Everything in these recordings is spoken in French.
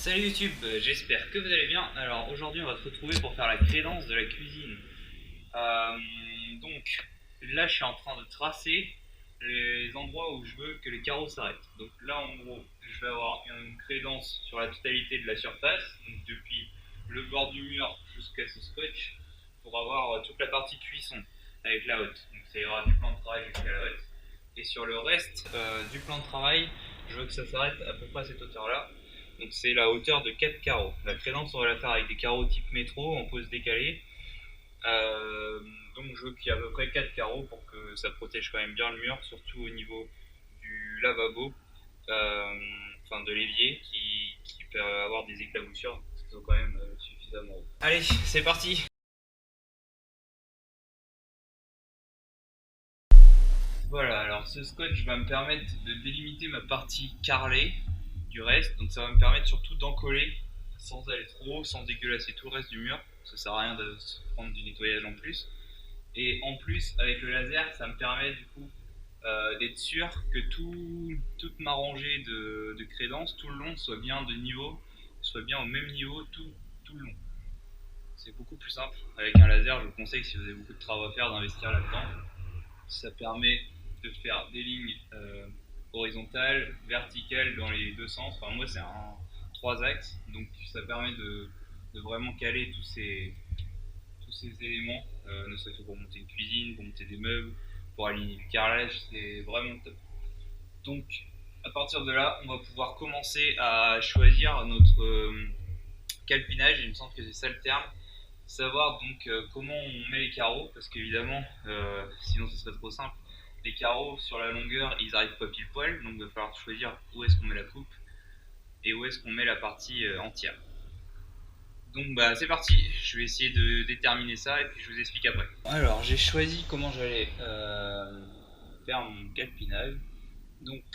Salut YouTube, j'espère que vous allez bien. Alors aujourd'hui on va se retrouver pour faire la crédence de la cuisine. Euh, donc là je suis en train de tracer les endroits où je veux que les carreaux s'arrêtent. Donc là en gros je vais avoir une crédence sur la totalité de la surface, donc depuis le bord du mur jusqu'à ce scotch, pour avoir toute la partie cuisson avec la hotte. Donc ça ira du plan de travail jusqu'à la hotte. Et sur le reste du plan de travail, je veux que ça s'arrête à peu près à cette hauteur là. Donc c'est la hauteur de 4 carreaux. La crédence on va la faire avec des carreaux type métro en pose décalée. Euh, donc je veux qu'il y ait à peu près 4 carreaux pour que ça protège quand même bien le mur, surtout au niveau du lavabo, enfin de l'évier qui peut avoir des éclaboussures, ce sont quand même suffisamment haut. Allez, c'est parti. Voilà, alors ce scotch va me permettre de délimiter ma partie carrelée du reste, donc ça va me permettre surtout d'encoller sans aller trop haut, sans dégueulasser tout le reste du mur, ça sert à rien de se prendre du nettoyage en plus. Et en plus, avec le laser, ça me permet du coup d'être sûr que toute ma rangée de crédence, tout le long, soit bien de niveau, soit bien au même niveau tout le long. C'est beaucoup plus simple. Avec un laser, je vous conseille, si vous avez beaucoup de travaux à faire, d'investir là-dedans. Ça permet de faire des lignes horizontales, verticales dans les deux sens. Enfin, moi, c'est un 3 axes, donc ça permet de vraiment caler tous ces éléments, ne serait-ce que pour monter une cuisine, pour monter des meubles, pour aligner du carrelage, c'est vraiment top. Donc, à partir de là, on va pouvoir commencer à choisir notre calpinage, il me semble que c'est ça le terme. Savoir donc comment on met les carreaux, parce qu'évidemment, sinon ce serait trop simple. Les carreaux sur la longueur, ils arrivent pas pile poil, donc il va falloir choisir où est-ce qu'on met la coupe et où est-ce qu'on met la partie entière. Donc bah c'est parti, je vais essayer de déterminer ça et puis je vous explique après. Alors j'ai choisi comment j'allais faire mon calpinage. Donc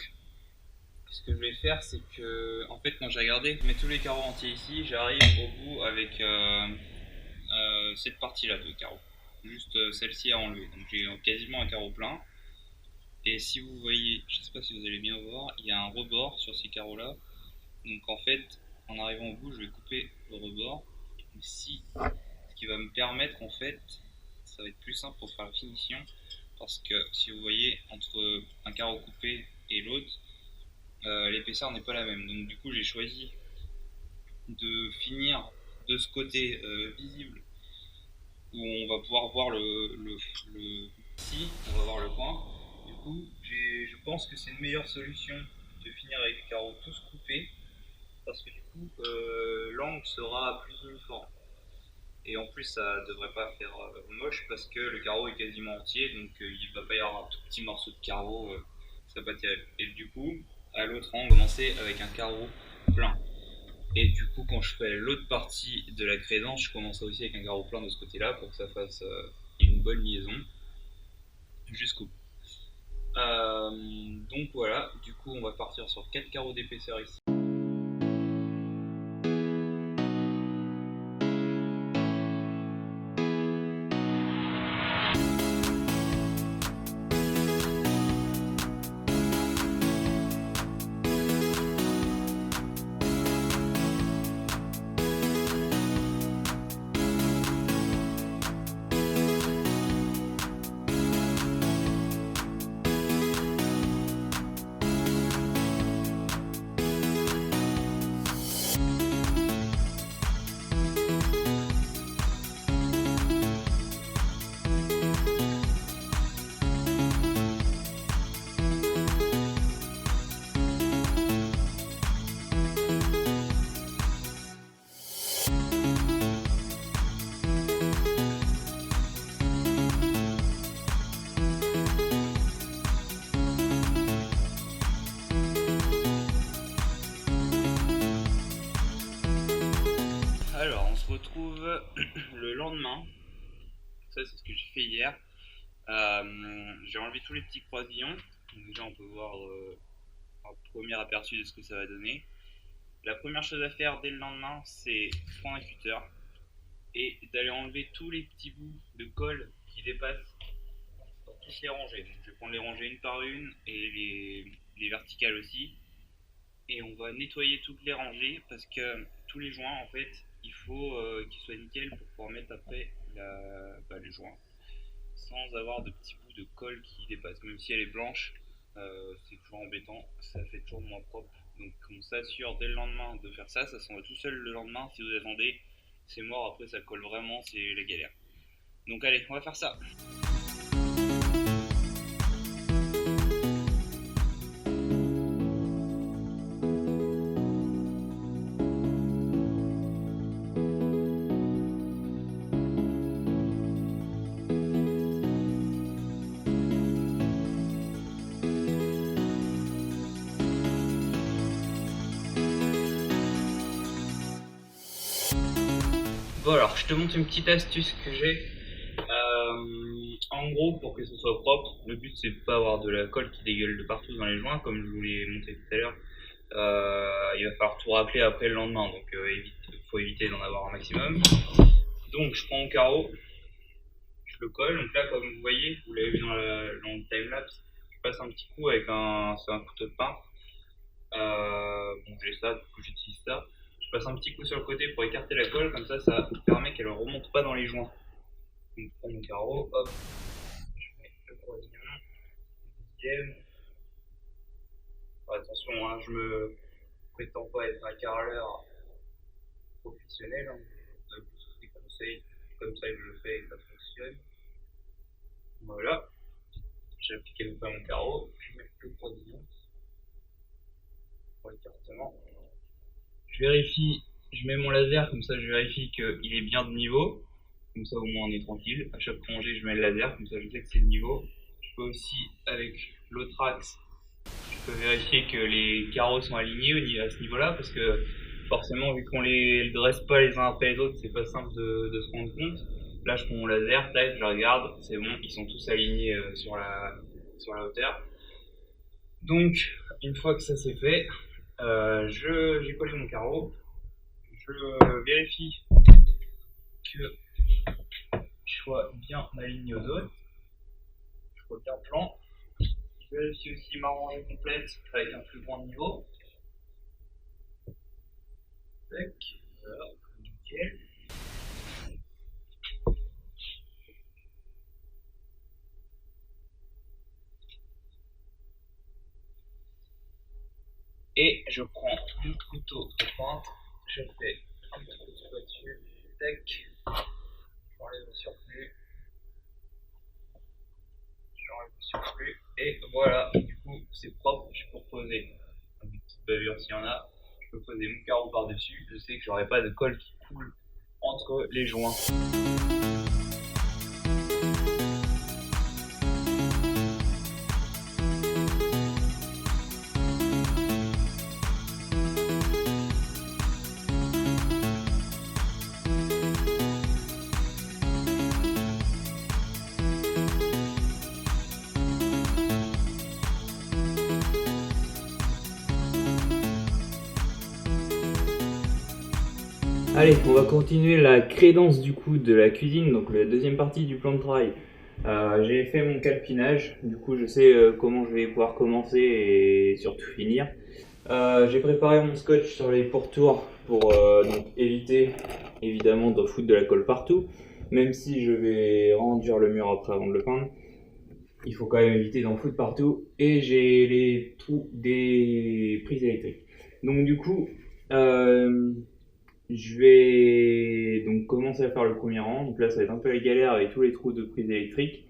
ce que je vais faire c'est que en fait quand j'ai regardé, je mets tous les carreaux entiers ici, j'arrive au bout avec cette partie là de carreaux. Juste celle-ci à enlever. Donc j'ai quasiment un carreau plein. Et si vous voyez, je ne sais pas si vous allez bien voir, il y a un rebord sur ces carreaux là. Donc en fait, en arrivant au bout, je vais couper le rebord. Si Ce qui va me permettre en fait, ça va être plus simple pour faire la finition, parce que si vous voyez entre un carreau coupé et l'autre, l'épaisseur n'est pas la même. Donc du coup j'ai choisi de finir de ce côté visible où on va pouvoir voir ici on va voir le coin. Du coup je pense que c'est une meilleure solution de finir avec les carreaux tous coupés, parce que du coup l'angle sera plus uniforme. Et en plus, ça devrait pas faire moche parce que le carreau est quasiment entier, donc il va pas y avoir un tout petit morceau de carreau, ça va pas terrible. Et du coup, à l'autre angle, commencer avec un carreau plein. Et du coup, quand je fais l'autre partie de la crédence, je commencerai aussi avec un carreau plein de ce côté-là pour que ça fasse une bonne liaison jusqu'au bout. Donc voilà, du coup, on va partir sur 4 carreaux d'épaisseur ici. Alors, on se retrouve le lendemain. Ça, c'est ce que j'ai fait hier. J'ai enlevé tous les petits croisillons. Donc déjà, on peut voir un premier aperçu de ce que ça va donner. La première chose à faire dès le lendemain, c'est prendre un cutter et d'aller enlever tous les petits bouts de colle qui dépassent pour tous les ranger. Donc, je vais prendre les ranger une par une et les verticales aussi. et on va nettoyer toutes les rangées parce que tous les joints en fait il faut qu'ils soient nickel pour pouvoir mettre après les joints sans avoir de petits bouts de colle qui dépassent. Même si elle est blanche, c'est toujours embêtant, ça fait toujours moins propre. Donc on s'assure dès le lendemain de faire ça, ça s'en va tout seul le lendemain. Si vous attendez, c'est mort, après ça colle vraiment, c'est la galère. Donc allez, on va faire ça. Bon alors, je te montre une petite astuce que j'ai. En gros, pour que ce soit propre, le but c'est de pas avoir de la colle qui dégueule de partout dans les joints, comme je vous l'ai montré tout à l'heure. Il va falloir tout rappeler après le lendemain, donc faut éviter d'en avoir un maximum. Donc je prends mon carreau, je le colle. Donc là, comme vous voyez, vous l'avez vu dans le timelapse, je passe un petit coup avec un couteau de pain. Bon, j'ai ça, du coup j'utilise ça. Je passe un petit coup sur le côté pour écarter la colle, comme ça permet qu'elle ne remonte pas dans les joints. Donc je prends mon carreau, hop, je mets le troisième, le deuxième. Attention, hein, je me prétends pas être un carreleur professionnel, hein. Je donne juste des conseils, comme ça que je le fais et ça fonctionne. Voilà, j'ai appliqué le pain à mon carreau, je mets le troisième pour l'écartement. Je vérifie, je mets mon laser, comme ça je vérifie qu'il est bien de niveau. Comme ça au moins on est tranquille. À chaque rangée je mets le laser, comme ça je sais que c'est le niveau. Je peux aussi, avec l'autre axe, je peux vérifier que les carreaux sont alignés à ce niveau-là, parce que forcément vu qu'on les dresse pas les uns après les autres, c'est pas simple de se rendre compte. Là je prends mon laser, tac, je regarde, c'est bon, ils sont tous alignés sur la hauteur. Donc une fois que ça c'est fait, j'ai collé mon carreau, je vérifie que je sois bien aligné aux autres, je sois bien plan. Je vérifie aussi ma rangée complète avec un plus grand niveau. Tac, voilà, nickel. Et je prends mon couteau de peintre, je fais un petit coup de spatule, tac, j'enlève le surplus, et voilà, du coup c'est propre, je peux reposer une petite bavure s'il y en a, je peux poser mon carreau par dessus, je sais que j'aurai pas de colle qui coule entre les joints. Allez, on va continuer la crédence du coup de la cuisine, donc la deuxième partie du plan de travail. J'ai fait mon calpinage, du coup je sais comment je vais pouvoir commencer et surtout finir. J'ai préparé mon scotch sur les pourtours pour donc éviter évidemment de foutre de la colle partout, même si je vais renduire le mur après avant de le peindre. Il faut quand même éviter d'en foutre partout, et j'ai les trous des prises électriques. Donc du coup, je vais donc commencer à faire le premier rang. Donc là ça va être un peu la galère avec tous les trous de prise électrique.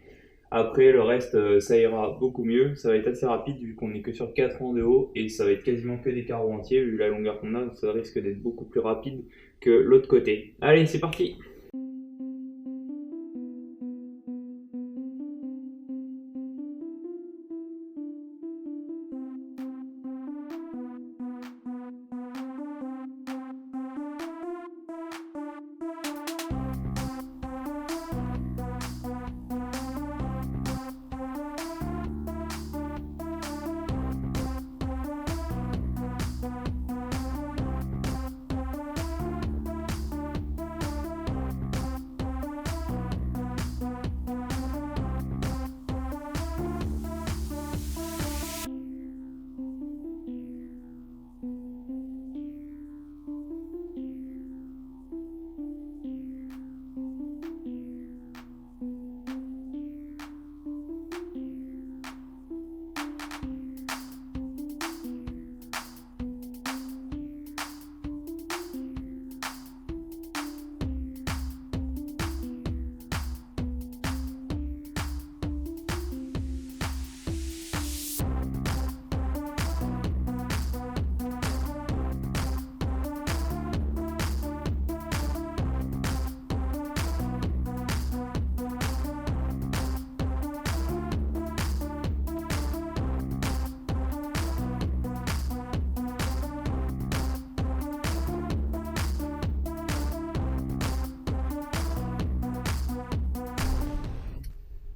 Après le reste ça ira beaucoup mieux, ça va être assez rapide vu qu'on est que sur 4 rangs de haut, et ça va être quasiment que des carreaux entiers vu la longueur qu'on a, donc ça risque d'être beaucoup plus rapide que l'autre côté. Allez, c'est parti!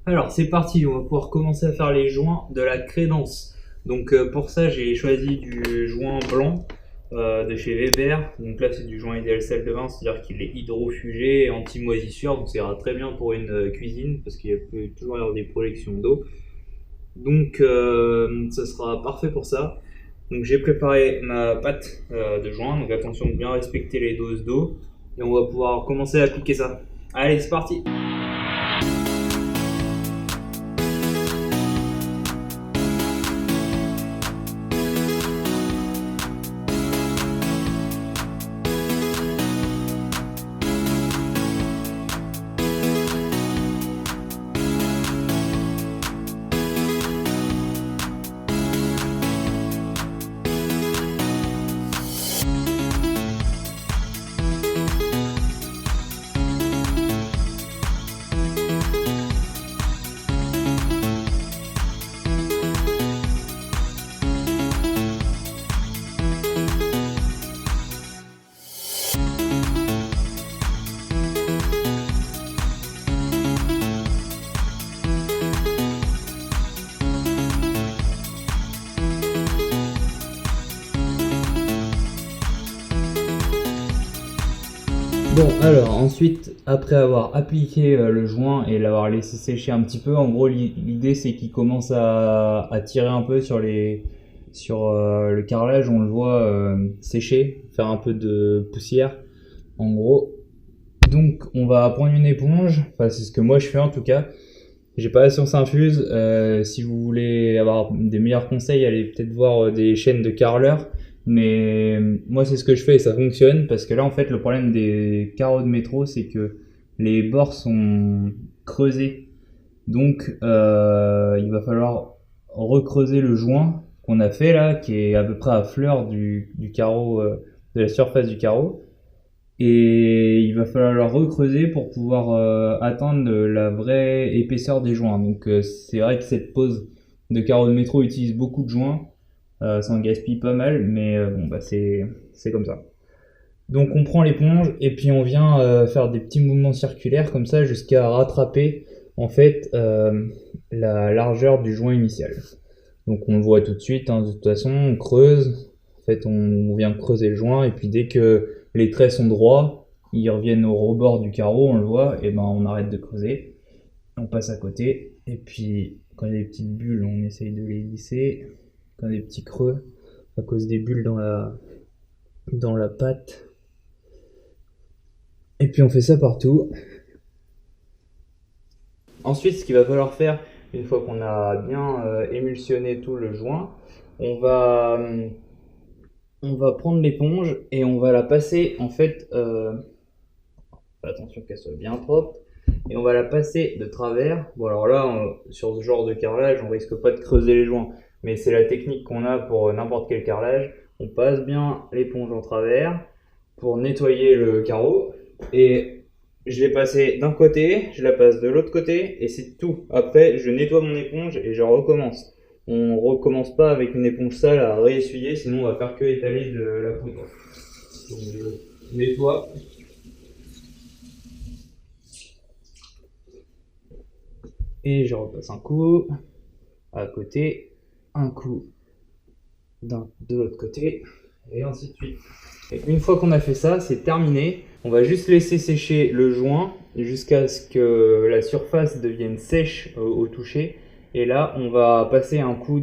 Alors c'est parti, on va pouvoir commencer à faire les joints de la crédence. Donc pour ça j'ai choisi du joint blanc de chez Weber. Donc là c'est du joint idéal salle de bain, c'est-à-dire qu'il est hydrofugé et anti-moisissure, donc ça ira très bien pour une cuisine parce qu'il peut toujours y avoir des projections d'eau. Donc ça sera parfait pour ça. Donc j'ai préparé ma pâte de joint, donc attention de bien respecter les doses d'eau et on va pouvoir commencer à appliquer ça. Allez c'est parti. Bon, alors ensuite, après avoir appliqué le joint et l'avoir laissé sécher un petit peu, en gros l'idée c'est qu'il commence à tirer un peu sur le carrelage, on le voit sécher, faire un peu de poussière en gros. Donc on va prendre une éponge, enfin c'est ce que moi je fais en tout cas. J'ai pas la science infuse, si vous voulez avoir des meilleurs conseils, allez peut-être voir des chaînes de carreleurs. Mais moi c'est ce que je fais et ça fonctionne parce que là en fait le problème des carreaux de métro c'est que les bords sont creusés. Donc il va falloir recreuser le joint qu'on a fait là qui est à peu près à fleur du carreau, de la surface du carreau. Et il va falloir le recreuser pour pouvoir atteindre la vraie épaisseur des joints. Donc c'est vrai que cette pose de carreaux de métro utilise beaucoup de joints. Ça en gaspille pas mal, mais bon bah c'est comme ça. Donc on prend l'éponge et puis on vient faire des petits mouvements circulaires comme ça jusqu'à rattraper en fait la largeur du joint initial. Donc on le voit tout de suite, hein, de toute façon on creuse, en fait on vient creuser le joint et puis dès que les traits sont droits, ils reviennent au rebord du carreau, on le voit, et ben on arrête de creuser, on passe à côté et puis quand il y a des petites bulles on essaye de les lisser. Quand il y a des petits creux à cause des bulles dans la pâte. Et puis on fait ça partout. Ensuite, ce qu'il va falloir faire, une fois qu'on a bien émulsionné tout le joint, on va prendre l'éponge et on va la passer en fait, attention qu'elle soit bien propre, et on va la passer de travers. Bon alors là, sur ce genre de carrelage, on risque pas de creuser les joints. Mais c'est la technique qu'on a pour n'importe quel carrelage. On passe bien l'éponge en travers pour nettoyer le carreau. Et je l'ai passé d'un côté, je la passe de l'autre côté et c'est tout. Après, je nettoie mon éponge et je recommence. On recommence pas avec une éponge sale à réessuyer, sinon on va faire que étaler de la poudre. Donc je nettoie. Et je repasse un coup à côté. Un coup de l'autre côté et ainsi de suite. Et une fois qu'on a fait ça, c'est terminé. On va juste laisser sécher le joint jusqu'à ce que la surface devienne sèche au toucher. Et là, on va passer un coup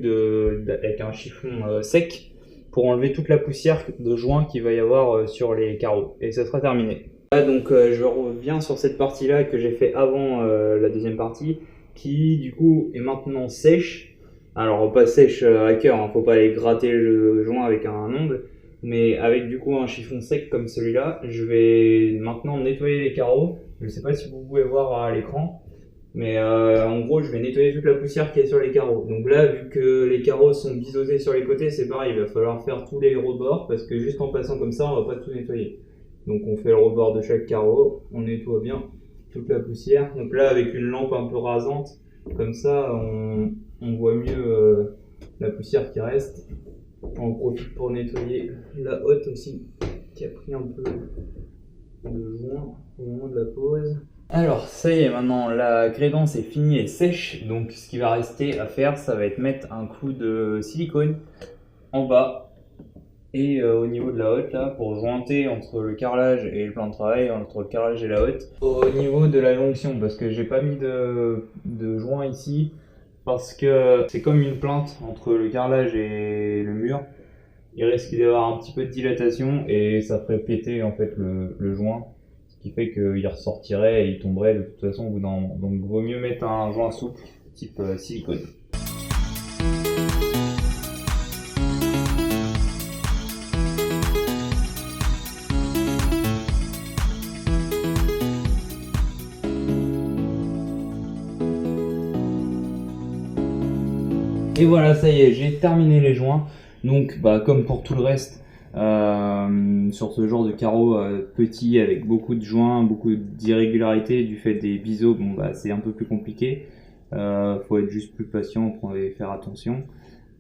avec un chiffon sec pour enlever toute la poussière de joint qu'il va y avoir sur les carreaux. Et ça sera terminé. Là, donc, je reviens sur cette partie-là que j'ai fait avant la deuxième partie, qui du coup est maintenant sèche. Alors pas sèche à cœur, hein, faut pas aller gratter le joint avec un ongle, mais avec du coup un chiffon sec comme celui-là, je vais maintenant nettoyer les carreaux. Je sais pas si vous pouvez voir à l'écran, mais en gros je vais nettoyer toute la poussière qui est sur les carreaux. Donc là, vu que les carreaux sont biseautés sur les côtés, c'est pareil, il va falloir faire tous les rebords parce que juste en passant comme ça, on va pas tout nettoyer. Donc on fait le rebord de chaque carreau, on nettoie bien toute la poussière. Donc là, avec une lampe un peu rasante, comme ça on voit mieux la poussière qui reste. On profite pour nettoyer la hotte aussi qui a pris un peu de joint au moment de la pose. Alors ça y est, maintenant la crédence est finie et sèche, donc ce qui va rester à faire, ça va être mettre un clou de silicone en bas et au niveau de la hotte là, pour jointer entre le carrelage et le plan de travail, entre le carrelage et la hotte. Au niveau de la jonction, parce que j'ai pas mis de joint ici, parce que c'est comme une plainte entre le carrelage et le mur. Il risque d'y avoir un petit peu de dilatation et ça ferait péter en fait le joint, ce qui fait qu'il ressortirait et il tomberait de toute façon au bout d'un moment. Donc vaut mieux mettre un joint souple type silicone. Et voilà, ça y est, j'ai terminé les joints. Donc, comme pour tout le reste, sur ce genre de carreau petit avec beaucoup de joints, beaucoup d'irrégularités du fait des biseaux, c'est un peu plus compliqué. Faut être juste plus patient et faire attention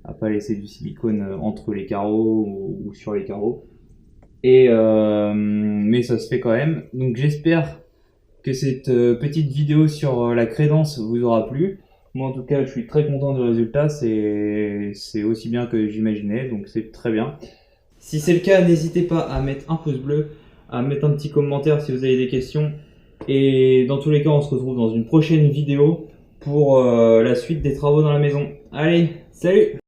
à pas laisser du silicone entre les carreaux ou sur les carreaux. Mais ça se fait quand même. Donc, j'espère que cette petite vidéo sur la crédence vous aura plu. Moi en tout cas je suis très content du résultat, c'est aussi bien que j'imaginais, donc c'est très bien. Si c'est le cas, n'hésitez pas à mettre un pouce bleu, à mettre un petit commentaire si vous avez des questions. Et dans tous les cas on se retrouve dans une prochaine vidéo pour la suite des travaux dans la maison. Allez, salut!